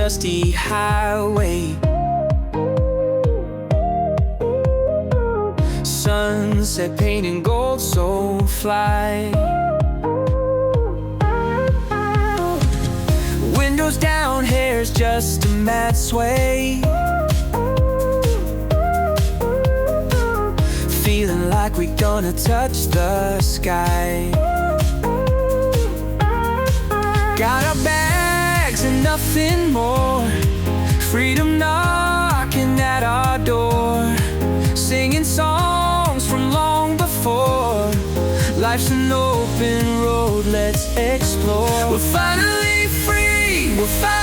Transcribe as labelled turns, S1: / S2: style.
S1: dusty highway. Sunset painting gold, so fly. Windows down, hair's just a mad sway. Feeling like we're gonna touch the sky. Got our bags and nothing more. Freedom knocking at our door. Singing songs from long before. Life's an open road, let's explore. We're finally free, we're finally